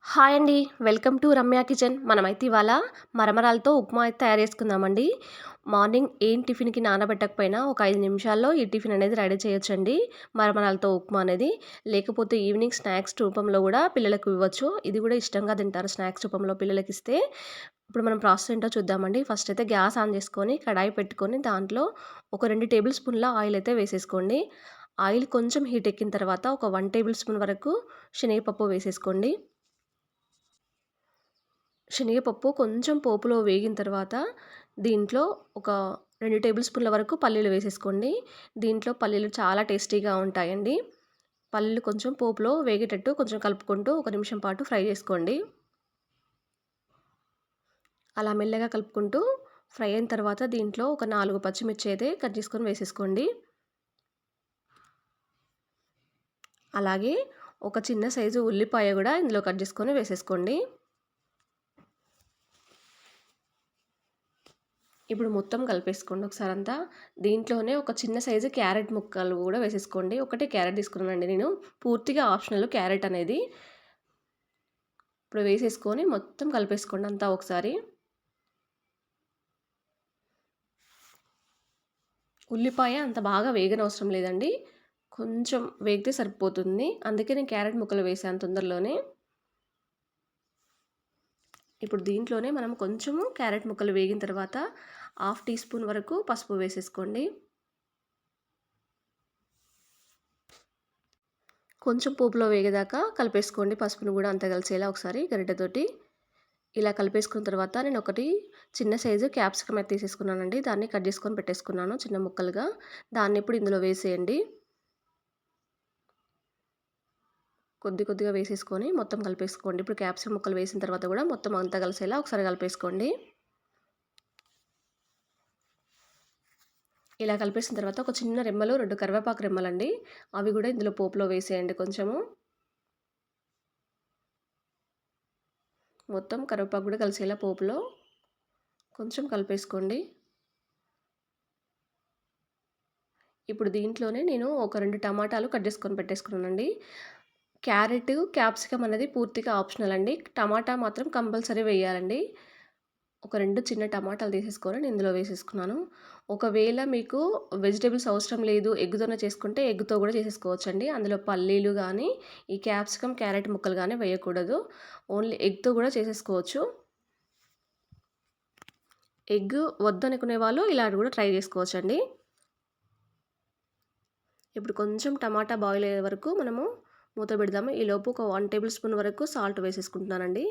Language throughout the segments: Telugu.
హాయ్ అండి. Welcome to Ramya kitchen. మనమైతే ఇవాళ మరమరాలతో ఉప్మా అయితే తయారు చేసుకుందామండి. మార్నింగ్ ఏం టిఫిన్‌కి నానబెట్టకపోయినా ఒక 5 నిమిషాల్లో ఈ టిఫిన్ అనేది రెడీ చేయొచ్చండి. మరమరాలతో ఉప్మా అనేది. లేకపోతే ఈవినింగ్ స్నాక్స్ రూపంలో గూడా పిల్లలకు ఇవ్వచ్చు. ఇది గూడా ఇష్టంగా తింటారు స్నాక్స్ రూపంలో పిల్లలకిస్తే. ఇప్పుడు మనం ప్రాసెస్ ఏంటో చూద్దామండి. ఫస్ట్ అయితే గ్యాస్ ఆన్ చేసుకొని కడాయి పెట్టుకొని దాంట్లో ఒక 2 టేబుల్ స్పూన్ల ఆయిల్ అయితే వేసేసుకోండి. ఆయిల్ కొంచెం హీట్ ఎక్కిన తర్వాత ఒక 1 టేబుల్ స్పూన్ వరకు శనగపప్పు వేసేసుకోండి. శనగపప్పు కొంచెం పోపులో వేగిన తర్వాత దీంట్లో ఒక 2 టేబుల్ స్పూన్ల వరకు పల్లీలు వేసేసుకోండి. దీంట్లో పల్లీలు చాలా టేస్టీగా ఉంటాయండి. పల్లీలు కొంచెం పోపులో వేగేటట్టు కొంచెం కలుపుకుంటూ ఒక నిమిషం పాటు ఫ్రై చేసుకోండి. అలా మెల్లగా కలుపుకుంటూ ఫ్రై అయిన తర్వాత దీంట్లో ఒక 4 పచ్చిమిర్చి అయితే కట్ చేసుకొని వేసేసుకోండి. అలాగే ఒక చిన్న సైజు ఉల్లిపాయ కూడా ఇందులో కట్ చేసుకొని వేసేసుకోండి. ఇప్పుడు మొత్తం కలిపేసుకోండి ఒకసారంతా. దీంట్లోనే ఒక చిన్న సైజు క్యారెట్ ముక్కలు కూడా వేసేసుకోండి. ఒకటే క్యారెట్ తీసుకున్నానండి నేను. పూర్తిగా ఆప్షనల్ క్యారెట్ అనేది. ఇప్పుడు వేసేసుకొని మొత్తం కలిపేసుకోండి అంతా ఒకసారి. ఉల్లిపాయ అంత బాగా వేగనవసరం లేదండి. కొంచెం వేగితే సరిపోతుంది. అందుకే నేను క్యారెట్ ముక్కలు వేసాను తొందరలోనే. ఇప్పుడు దీంట్లోనే మనం కొంచెము క్యారెట్ ముక్కలు వేగిన తర్వాత 1/2 టీ స్పూన్ వరకు పసుపు వేసేసుకోండి. కొంచెం పోపులో వేగేదాకా కలిపేసుకోండి. పసుపును కూడా అంతా కలిసేలా ఒకసారి గరిటెతోటి. ఇలా కలిపేసుకున్న తర్వాత నేను ఒకటి చిన్న సైజు క్యాప్సికమ్ అయితే తీసేసుకున్నానండి. దాన్ని కట్ చేసుకొని పెట్టేసుకున్నాను చిన్న ముక్కలుగా. దాన్ని ఇప్పుడు ఇందులో వేసేయండి. కొద్దిగా వేసేసుకొని మొత్తం కలిపేసుకోండి. ఇప్పుడు క్యాప్సికమ్ ముక్కలు వేసిన తర్వాత కూడా మొత్తం అంతా కలిసేలా ఒకసారి కలిపేసుకోండి. ఇలా కలిపేసిన తర్వాత ఒక చిన్న రెమ్మలు 2 కరివేపాకు రెమ్మలండి. అవి కూడా ఇందులో పోపులో వేసేయండి కొంచెము. మొత్తం కరివేపాకు కూడా కలిసేలా పోపులో కొంచెం కలిపేసుకోండి. ఇప్పుడు దీంట్లోనే నేను ఒక 2 టమాటాలు కట్ చేసుకొని పెట్టేసుకున్నానండి. క్యారెట్, క్యాప్సికమ్ అనేది పూర్తిగా ఆప్షనల్ అండి. టమాటా మాత్రం కంపల్సరీ వేయాలండి. ఒక 2 చిన్న టమాటాలు తీసేసుకొని నేను ఇందులో వేసేసుకున్నాను. ఒకవేళ మీకు వెజిటబుల్స్ అవసరం లేదు, ఎగ్‌తోనే చేసుకుంటే ఎగ్‌తో కూడా చేసేసుకోవచ్చండి. అందులో పల్లీలు గానీ, ఈ క్యాప్సికమ్, క్యారెట్ ముక్కలు గానీ వేయకూడదు. ఓన్లీ ఎగ్‌తో కూడా చేసేసుకోవచ్చు. ఎగ్ వద్దనుకునే వాళ్ళు ఇలా కూడా ట్రై చేసుకోవచ్చండి. ఇప్పుడు కొంచెం టమాటా బాయిల్ అయ్యే వరకు మనము మూత పెడదాము. ఈలోపు ఒక 1 టేబుల్ స్పూన్ వరకు సాల్ట్ వేసేసుకుంటున్నానండి.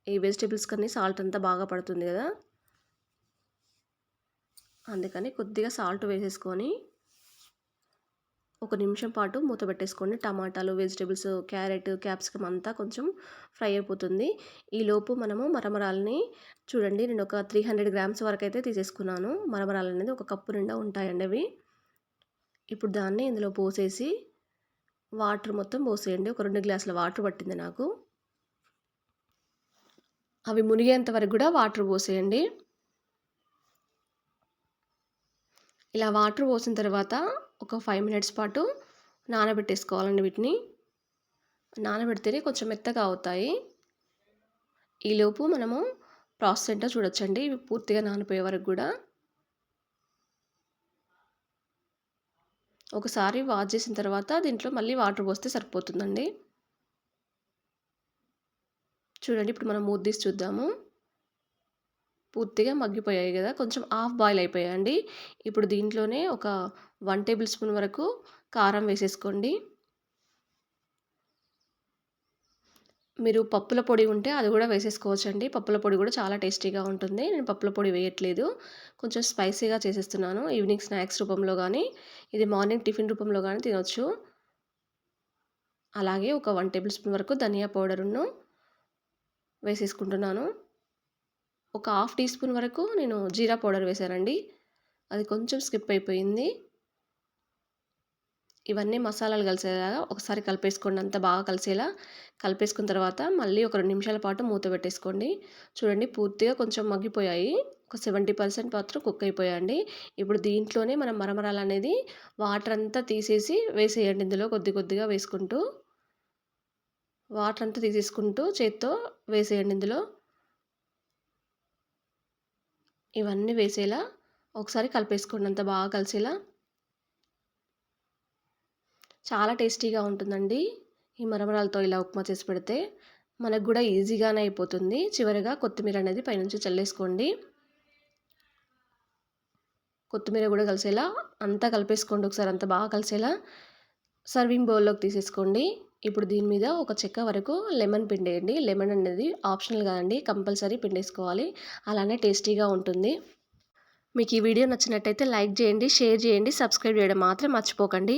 ఈ వెజిటబుల్స్‌కన్నీ సాల్ట్ అంతా బాగా పడుతుంది కదా! అందుకని కొద్దిగా సాల్ట్ వేసేసుకొని ఒక నిమిషం పాటు మూత పెట్టేసుకోండి. టమాటాలు, వెజిటబుల్స్, క్యారెట్, క్యాప్సికమ్ అంతా కొంచెం ఫ్రై అయిపోతుంది. ఈలోపు మనము మరమరాలని చూడండి, నేను ఒక 300 గ్రామ్స్ వరకైతే తీసేసుకున్నాను. మరమరాలనేది ఒక కప్పు నిండా ఉంటాయండి అవి. ఇప్పుడు దాన్ని ఇందులో పోసేసి వాటర్ మొత్తం పోసేయండి. ఒక 2 గ్లాసుల వాటర్ పట్టింది నాకు. అవి మునిగేంత వరకు కూడా వాటర్ పోసేయండి. ఇలా వాటర్ పోసిన తర్వాత ఒక 5 మినిట్స్ పాటు నానబెట్టేసుకోవాలండి వీటిని. నానబెడితేనే కొంచెం మెత్తగా అవుతాయి. ఈలోపు మనము ప్రాసెస్ ఏంటో చూడొచ్చండి. ఇవి పూర్తిగా నానిపోయే వరకు కూడా. ఒకసారి వాష్ చేసిన తర్వాత దీంట్లో మళ్ళీ వాటర్ పోస్తే సరిపోతుందండి. చూడండి, ఇప్పుడు మనం మూత తీసి చూద్దాము. పూర్తిగా మగ్గిపోయాయి కదా! కొంచెం హాఫ్ బాయిల్ అయిపోయాయండి. ఇప్పుడు దీంట్లోనే ఒక 1 టేబుల్ స్పూన్ వరకు కారం వేసేసుకోండి. మీరు పప్పుల పొడి ఉంటే అది కూడా వేసేసుకోవచ్చండి. పప్పుల పొడి కూడా చాలా టేస్టీగా ఉంటుంది. నేను పప్పుల పొడి వేయట్లేదు. కొంచెం స్పైసీగా చేసేస్తున్నాను. ఈవినింగ్ స్నాక్స్ రూపంలో గానీ, ఇది మార్నింగ్ టిఫిన్ రూపంలో గానీ తినొచ్చు. అలాగే ఒక 1 టేబుల్ స్పూన్ వరకు ధనియా పౌడరును వేసేసుకుంటున్నాను. ఒక హాఫ్ టీ స్పూన్ వరకు నేను జీరా పౌడర్ వేశానండి. అది కొంచెం స్కిప్ అయిపోయింది. ఇవన్నీ మసాలాలు కలిసేలాగా ఒకసారి కలిపేసుకోండి. అంతా బాగా కలిసేలా కలిపేసుకున్న తర్వాత మళ్ళీ ఒక 2 నిమిషాల పాటు మూత పెట్టేసుకోండి. చూడండి, పూర్తిగా కొంచెం మగ్గిపోయాయి. ఒక 70% మాత్రం కుక్ అయిపోయాయండి. ఇప్పుడు దీంట్లోనే మనం మరమరాలనేది వాటర్ అంతా తీసేసి వేసేయండి ఇందులో కొద్దిగా వేసుకుంటూ. వాటర్ అంతా తీసేసుకుంటూ చేత్తో వేసేయండి ఇందులో. ఇవన్నీ వేసేలా ఒకసారి కలిపేసుకోండి అంతా బాగా కలిసేలా. చాలా టేస్టీగా ఉంటుందండి. ఈ మరమరాలతో ఇలా ఉప్మా చేసి పెడితే మనకు కూడా ఈజీగానే అయిపోతుంది. చివరగా కొత్తిమీర అనేది పైనుంచి చల్లేసుకోండి. కొత్తిమీర కూడా కలిసేలా అంతా కలిపేసుకోండి ఒకసారి అంతా బాగా కలిసేలా. సర్వింగ్ బౌల్లోకి తీసేసుకోండి. ఇప్పుడు దీని మీద ఒక చెక్క వరకు లెమన్ పిండేయండి. లెమన్ అనేది ఆప్షనల్ కాదండి, కంపల్సరీ పిండేసుకోవాలి. అలానే టేస్టీగా ఉంటుంది. మీకు ఈ వీడియో నచ్చినట్టయితే లైక్ చేయండి, షేర్ చేయండి, సబ్స్క్రైబ్ చేయడం మాత్రం మర్చిపోకండి.